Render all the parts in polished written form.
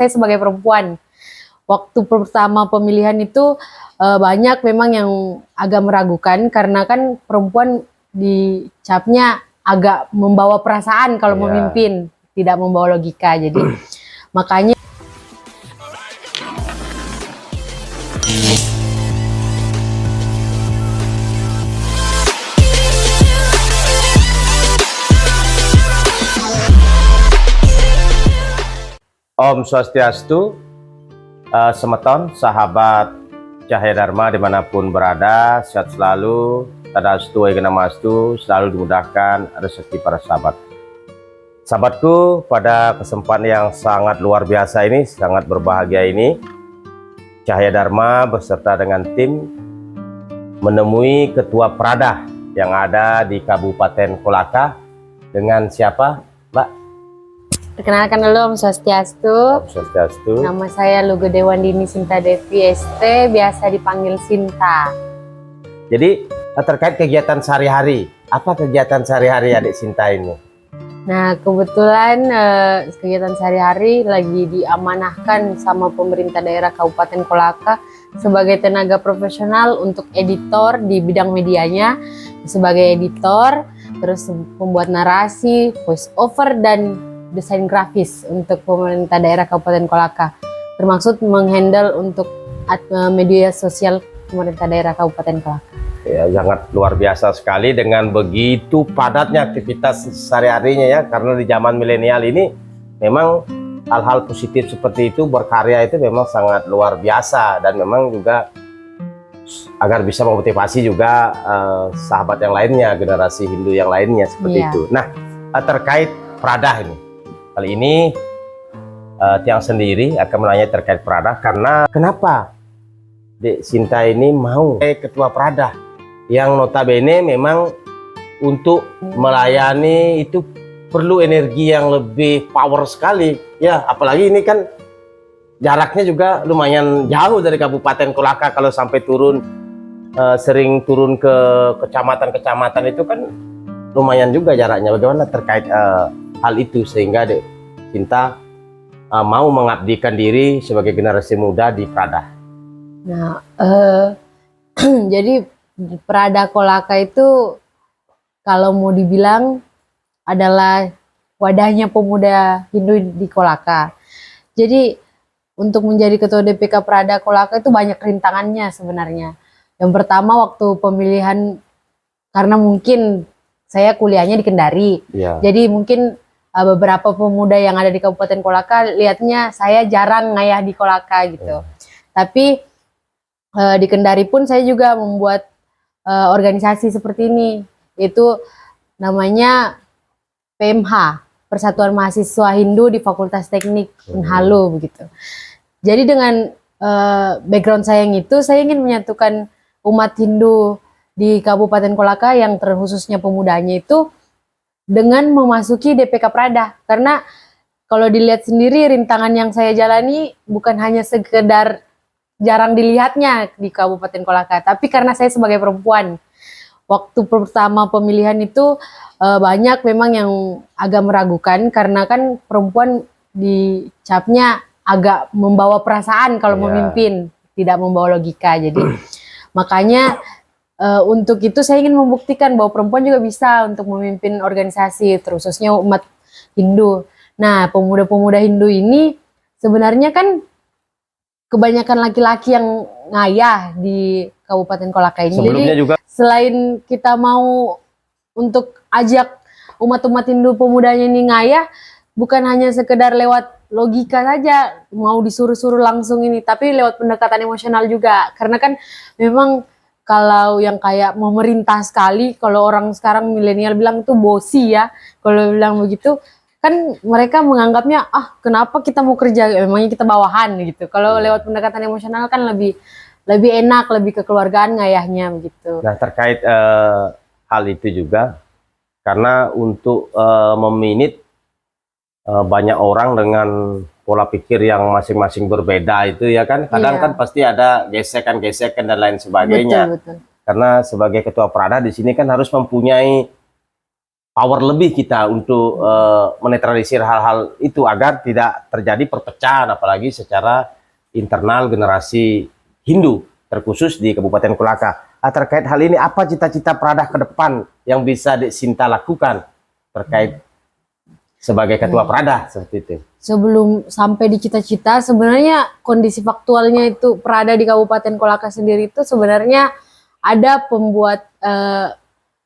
saya sebagai perempuan. Waktu pertama pemilihan itu banyak memang yang agak meragukan karena kan perempuan dicapnya agak membawa perasaan kalau memimpin, tidak membawa logika. Jadi makanya Om Swastiastu, Semeton, sahabat Cahaya Dharma dimanapun berada, sehat selalu, Tadastu Egenamastu, selalu dimudahkan rezeki para sahabat. Sahabatku, pada kesempatan yang sangat luar biasa ini, sangat berbahagia ini, Cahaya Dharma beserta dengan tim menemui Ketua Prada yang ada di Kabupaten Kolaka. Dengan siapa, Mbak? perkenalkan dulu Om Swastiastu. Om Swastiastu. Nama saya Lugo Dewandini Sinta Devi ST, biasa dipanggil Sinta. Jadi terkait kegiatan sehari-hari, apa kegiatan sehari-hari adik Sinta ini? Nah, kebetulan kegiatan sehari-hari lagi diamanahkan sama pemerintah daerah Kabupaten Kolaka sebagai tenaga profesional untuk editor di bidang medianya, sebagai editor, terus pembuat narasi, voice over, dan desain grafis untuk pemerintah daerah Kabupaten Kolaka, termasuk menghandle untuk media sosial pemerintah daerah Kabupaten Kolaka. Ya, sangat luar biasa sekali dengan begitu padatnya aktivitas sehari-harinya ya, karena di zaman milenial ini memang hal-hal positif seperti itu, berkarya itu memang sangat luar biasa, dan memang juga agar bisa memotivasi juga sahabat yang lainnya, generasi Hindu yang lainnya seperti itu. Nah, terkait Prada ini, kali ini Tiang sendiri akan menanya terkait Prada, karena kenapa Dek Sinta ini mau ketua Prada yang notabene memang untuk melayani itu perlu energi yang lebih power sekali ya, apalagi ini kan jaraknya juga lumayan jauh dari Kabupaten Kolaka. Kalau sampai turun sering turun ke kecamatan-kecamatan itu kan lumayan juga jaraknya. Bagaimana terkait hal itu sehingga Dek Sinta mau mengabdikan diri sebagai generasi muda di Prada? Nah, jadi Prada Kolaka itu kalau mau dibilang adalah wadahnya pemuda Hindu di Kolaka. Jadi untuk menjadi ketua DPK Prada Kolaka itu banyak rintangannya sebenarnya. Yang pertama waktu pemilihan, karena mungkin saya kuliahnya di Kendari, jadi mungkin beberapa pemuda yang ada di Kabupaten Kolaka lihatnya saya jarang ngayah di Kolaka gitu. Tapi di Kendari pun saya juga membuat organisasi seperti ini, yaitu namanya PMH, Persatuan Mahasiswa Hindu di Fakultas Teknik Unhalu begitu. Jadi dengan background saya yang itu, saya ingin menyatukan umat Hindu di Kabupaten Kolaka yang terkhususnya pemudanya itu dengan memasuki DPK Prada. Karena kalau dilihat sendiri rintangan yang saya jalani bukan hanya sekedar jarang dilihatnya di Kabupaten Kolaka, tapi karena saya sebagai perempuan. Waktu pertama pemilihan itu banyak memang yang agak meragukan karena kan perempuan dicapnya agak membawa perasaan kalau memimpin, tidak membawa logika. Jadi makanya untuk itu saya ingin membuktikan bahwa perempuan juga bisa untuk memimpin organisasi, terkhususnya umat Hindu. Nah, pemuda-pemuda Hindu ini sebenarnya kan kebanyakan laki-laki yang ngayah di Kabupaten Kolaka ini. Sebelumnya jadi juga selain kita mau untuk ajak umat-umat Hindu pemudanya ini ngayah, bukan hanya sekedar lewat logika saja mau disuruh-suruh langsung ini, tapi lewat pendekatan emosional juga. Karena kan memang kalau yang kayak memerintah sekali, kalau orang sekarang milenial bilang itu bosi ya, kalau bilang begitu kan mereka menganggapnya kenapa kita mau kerja, memangnya kita bawahan gitu. Kalau lewat pendekatan emosional kan lebih enak, lebih kekeluargaan ngayahnya begitu. Nah, terkait hal itu juga, karena untuk meminit banyak orang dengan pola pikir yang masing-masing berbeda itu ya kan, kadang kan pasti ada gesekan-gesekan dan lain sebagainya. Betul. Karena sebagai ketua Prada di sini kan harus mempunyai power lebih kita untuk menetralisir hal-hal itu agar tidak terjadi perpecahan, apalagi secara internal generasi Hindu terkhusus di Kabupaten Kolaka. Terkait hal ini, apa cita-cita Prada ke depan yang bisa Dek Sinta lakukan terkait sebagai ketua Prada seperti itu? Sebelum sampai di cita-cita, sebenarnya kondisi faktualnya itu Prada di Kabupaten Kolaka sendiri itu sebenarnya ada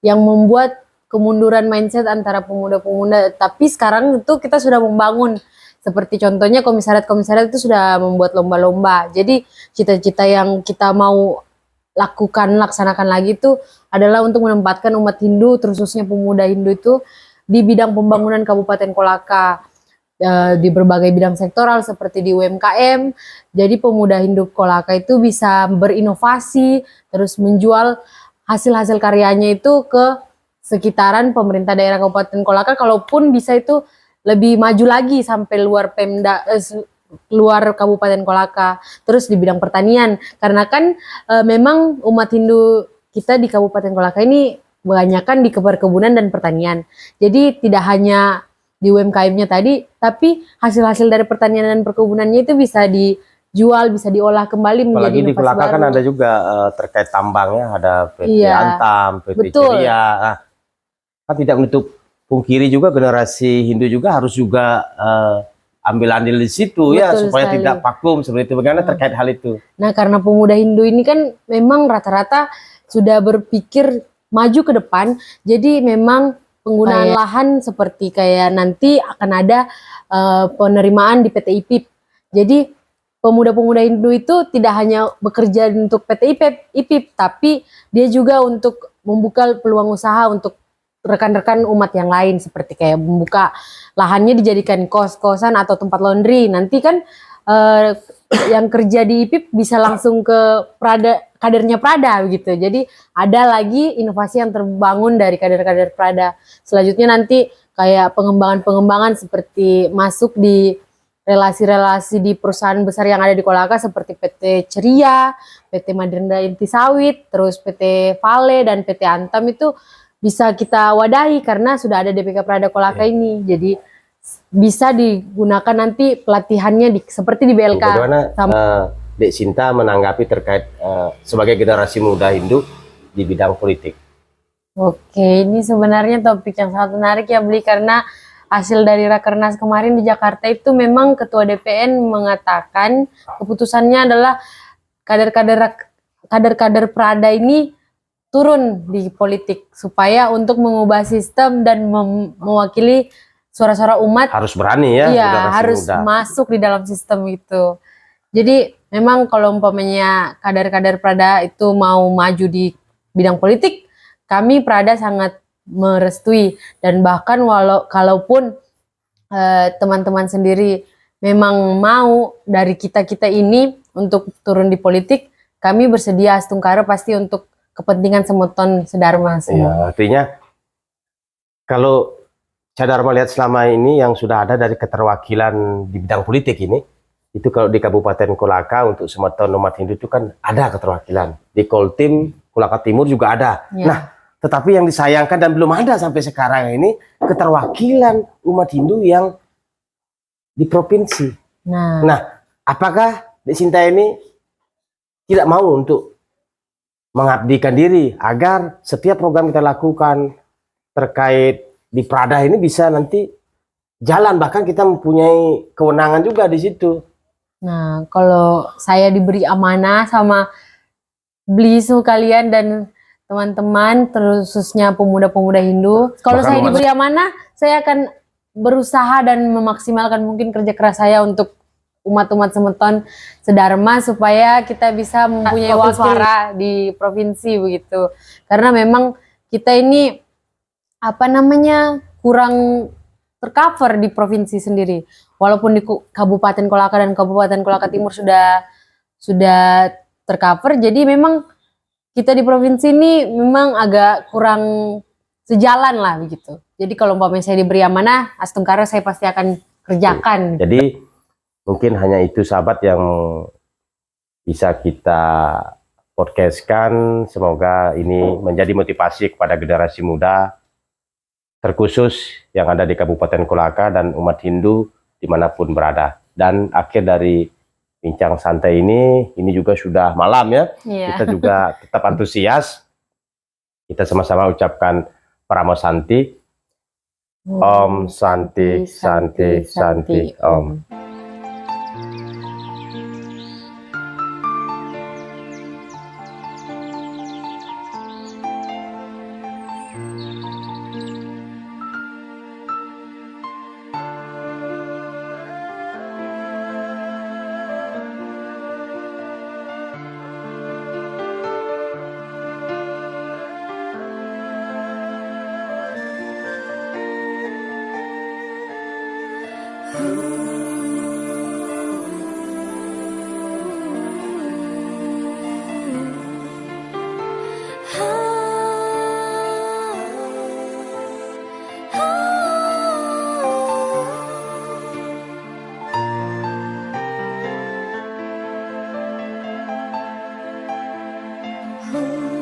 yang membuat kemunduran mindset antara pemuda-pemuda. Tapi sekarang itu kita sudah membangun, seperti contohnya komisariat-komisariat itu sudah membuat lomba-lomba. Jadi cita-cita yang kita mau laksanakan lagi itu adalah untuk menempatkan umat Hindu, terkhususnya pemuda Hindu itu di bidang pembangunan Kabupaten Kolaka, di berbagai bidang sektoral seperti di UMKM. Jadi pemuda Hindu Kolaka itu bisa berinovasi, terus menjual hasil-hasil karyanya itu ke sekitaran pemerintah daerah Kabupaten Kolaka, kalaupun bisa itu lebih maju lagi sampai luar luar Kabupaten Kolaka. Terus di bidang pertanian, karena kan memang umat Hindu kita di Kabupaten Kolaka ini kebanyakan di perkebunan dan pertanian. Jadi tidak hanya di UMKM-nya tadi, tapi hasil-hasil dari pertanian dan perkebunannya itu bisa dijual, bisa diolah kembali menjadi Apalagi di inovasi Kolaka kan baru. ada juga terkait tambang ya, ada PT Iya, Antam, PT betul. Ceria. Nah, kan tidak menutup pungkiri juga generasi Hindu juga harus juga ambil andil di situ ya, Betul supaya sekali. tidak vakum seperti itu. Bagaimana terkait hal itu? Nah, karena pemuda Hindu ini kan memang rata-rata sudah berpikir maju ke depan, jadi memang penggunaan lahan seperti kayak nanti akan ada penerimaan di PT IPIP. Jadi pemuda-pemuda Hindu itu tidak hanya bekerja untuk PT IPIP, tapi dia juga untuk membuka peluang usaha untuk rekan-rekan umat yang lain, seperti kayak membuka lahannya dijadikan kos-kosan atau tempat laundry. Nanti kan yang kerja di IPIP bisa langsung ke kadernya Prada gitu. Jadi ada lagi inovasi yang terbangun dari kader-kader Prada. Selanjutnya nanti kayak pengembangan-pengembangan seperti masuk di relasi-relasi di perusahaan besar yang ada di Kolaka seperti PT Ceria, PT Madinda Inti Sawit, terus PT Vale dan PT Antam itu bisa kita wadahi karena sudah ada DPK Prada Kolaka ini. Jadi bisa digunakan nanti pelatihannya seperti di BLK. Bagaimana Dek Sinta menanggapi terkait sebagai generasi muda Hindu di bidang politik? Oke, ini sebenarnya topik yang sangat menarik ya Bli, karena hasil dari Rakernas kemarin di Jakarta itu memang Ketua DPN mengatakan keputusannya adalah kader-kader Prada ini turun di politik supaya untuk mengubah sistem dan mewakili suara-suara umat. Harus berani ya, iya, generasi harus muda masuk di dalam sistem itu. Jadi memang kalau umpamanya kader-kader Prada itu mau maju di bidang politik, kami Prada sangat merestui, dan bahkan kalaupun teman-teman sendiri memang mau dari kita ini untuk turun di politik, kami bersedia Astungkara pasti untuk kepentingan Semeton Sedharma semua. ya, artinya kalau Dharma lihat selama ini yang sudah ada dari keterwakilan di bidang politik ini, itu kalau di Kabupaten Kolaka untuk Semeton umat Hindu itu kan ada keterwakilan. Di Koltim Kolaka Timur juga ada. Ya. Nah, tetapi yang disayangkan dan belum ada sampai sekarang ini keterwakilan umat Hindu yang di provinsi. Nah, apakah Dek Sinta ini tidak mau untuk mengabdikan diri agar setiap program kita lakukan terkait di Prada ini bisa nanti jalan, bahkan kita mempunyai kewenangan juga di situ. Nah, kalau saya diberi amanah sama Bli kalian dan teman-teman, khususnya pemuda-pemuda Hindu, kalau saya diberi amanah, saya akan berusaha dan memaksimalkan mungkin kerja keras saya untuk umat-umat Semeton Sedharma supaya kita bisa mempunyai suara di provinsi begitu. Karena memang kita ini kurang tercover di provinsi sendiri. Walaupun di Kabupaten Kolaka dan Kabupaten Kolaka Timur sudah tercover, jadi memang kita di provinsi ini memang agak kurang sejalan lah begitu. Jadi kalau umpamanya saya diberi amanah, Astungkara saya pasti akan kerjakan. Jadi mungkin hanya itu sahabat yang bisa kita podcastkan. Semoga ini menjadi motivasi kepada generasi muda terkhusus yang ada di Kabupaten Kolaka dan umat Hindu dimanapun berada. Dan akhir dari bincang santai ini juga sudah malam ya. Iya. Kita juga tetap antusias. Kita sama-sama ucapkan Pramo Santi. Om Santi Santi Santi Om. Oh